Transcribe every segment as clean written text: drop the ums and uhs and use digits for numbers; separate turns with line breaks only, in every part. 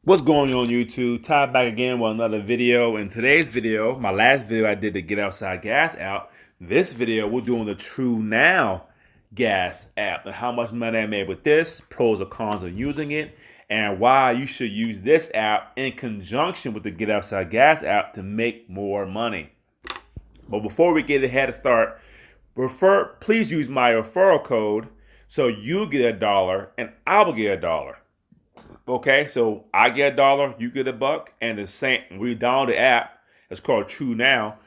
What's going on YouTube? Ty back again with another video. In today's video, my last video I did to get outside gas app. This video we're doing the trunow gas app and how much money I made with this, pros or cons of using it, and why you should use this app in conjunction with the Get Outside Gas app to make more money. But before we get ahead to start, please use my referral code so you get $1 and I will get $1. Okay, so I get $1, you get $1, and the same. We download the app. It's called trunow.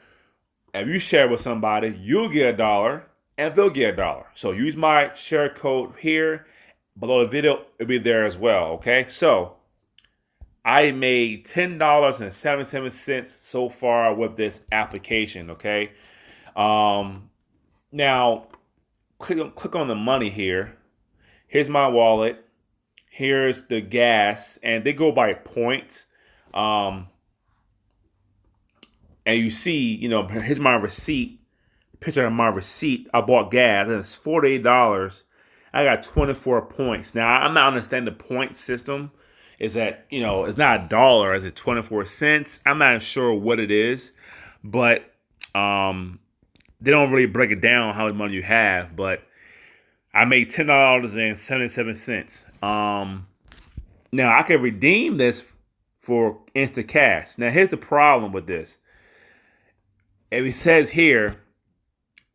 If you share it with somebody, you'll get $1, and they'll get $1. So use my share code here below the video. It'll be there as well. Okay, so I made $10.77 so far with this application. Okay, now click on the money here. Here's my wallet. Here's the gas, and they go by points. And you see, here's my receipt. Picture of my receipt. I bought gas, and it's $48. I got 24 points. Now, I'm not understanding the point system. Is that, it's not $1, is it 24 cents? I'm not sure what it is, but they don't really break it down how much money you have, but I made $10.77. Now I can redeem this for instant cash. Now here's the problem with this. It says here,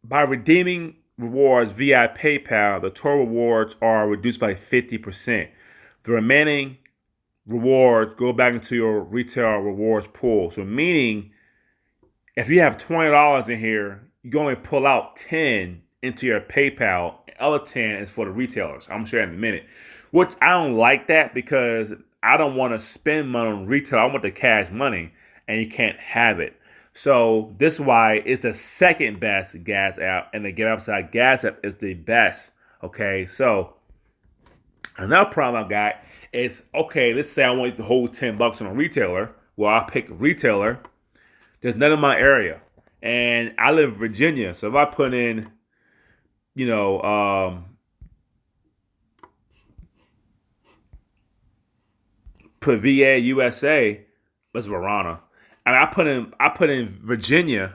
by redeeming rewards via PayPal, the total rewards are reduced by 50%. The remaining rewards go back into your retail rewards pool. So meaning, if you have $20 in here, you can only pull out 10 into your PayPal. The other 10 is for the retailers. I'm sure in a minute. Which I don't like that because I don't want to spend money on retail. I want the cash money, and you can't have it. So this is why it's the second best gas app, and the Get Outside Gas app is the best. Okay, so another problem I got is, okay, let's say I want to hold $10 on a retailer. Well, I pick a retailer. There's none in my area, and I live in Virginia. So if I put in, put VA USA, that's Verona. And I put in Virginia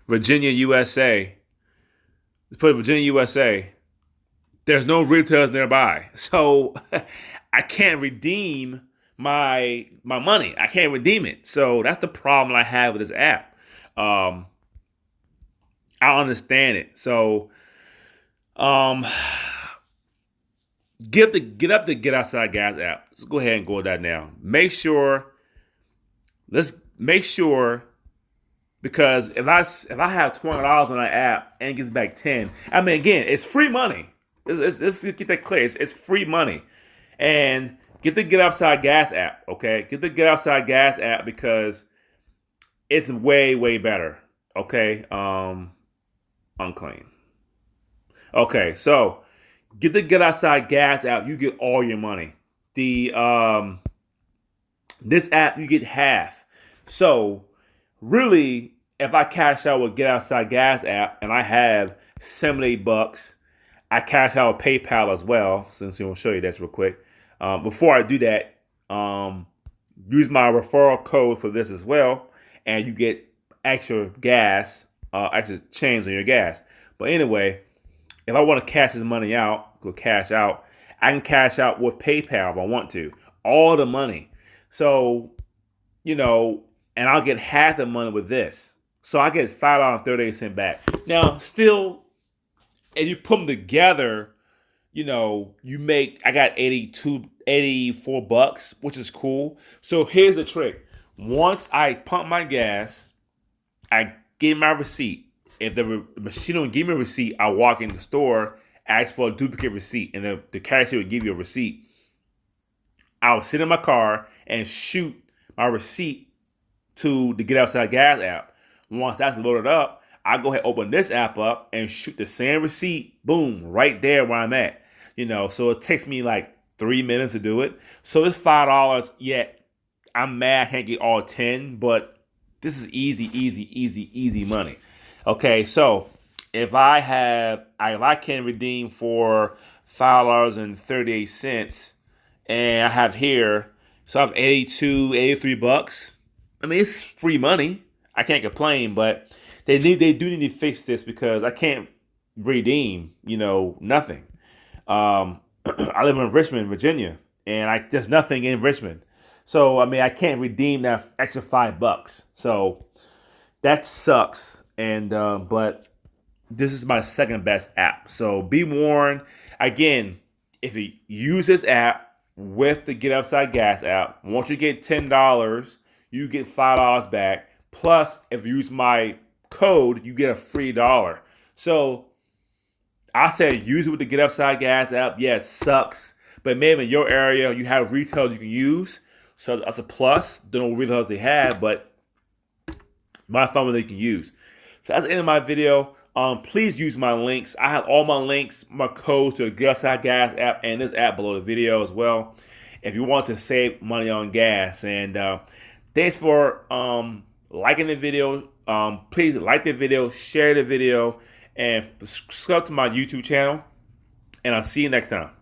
USA. Let's put Virginia USA. There's no retailers nearby, so I can't redeem my money. I can't redeem it. So that's the problem I have with this app. I understand it. So get up the Get Outside Gas app. Let's go ahead and go with that now. Let's make sure, because if I have $20 on that app and it gets back 10, I mean, again, it's free money. Let's get that clear. It's free money, and get the Get Outside Gas app. Okay, get the Get Outside Gas app because it's way better. Okay, unclean. Okay, so get the Get Outside Gas app. You get all your money. This app you get half. So really, if I cash out with Get Outside Gas app and I have $78, I cash out with PayPal as well. Since we'll show you this real quick. Before I do that, use my referral code for this as well, and you get extra gas, extra change on your gas. But anyway, if I want to cash this money out, go cash out. I can cash out with PayPal if I want to. All the money. So, and I'll get half the money with this. So I get $5.38 back. Now, still, if you put them together, I got 84 bucks, which is cool. So here's the trick. Once I pump my gas, I give my receipt. If the machine don't give me a receipt, I walk in the store, ask for a duplicate receipt, and the cashier will give you a receipt. I'll sit in my car and shoot my receipt to the Get Outside Gas app. Once that's loaded up, I go ahead and open this app up and shoot the same receipt, boom, right there where I'm at. So it takes me like 3 minutes to do it. So it's $5, yet I'm mad I can't get all 10, but this is easy money. Okay, so if I can redeem for $5.38 and I have here, so I have 82, 83 bucks. I mean, it's free money. I can't complain, but they do need to fix this because I can't redeem, nothing. I live in Richmond, Virginia, and there's nothing in Richmond. So I mean, I can't redeem that extra $5. So that sucks. And but this is my second best app. So be warned. Again, if you use this app with the Get Outside Gas app, once you get $10, you get $5 back. Plus, if you use my code, you get a free dollar. So I said use it with the Get Outside Gas app. Yeah, it sucks, but maybe in your area you have retailers you can use. So that's a plus. Don't know what retailers they have, but my phone they can use. So that's the end of my video. Please use my links. I have all my links, my codes to the Get Outside Gas app and this app below the video as well. If you want to save money on gas. And thanks for liking the video. Please like the video, share the video, and subscribe to my YouTube channel. And I'll see you next time.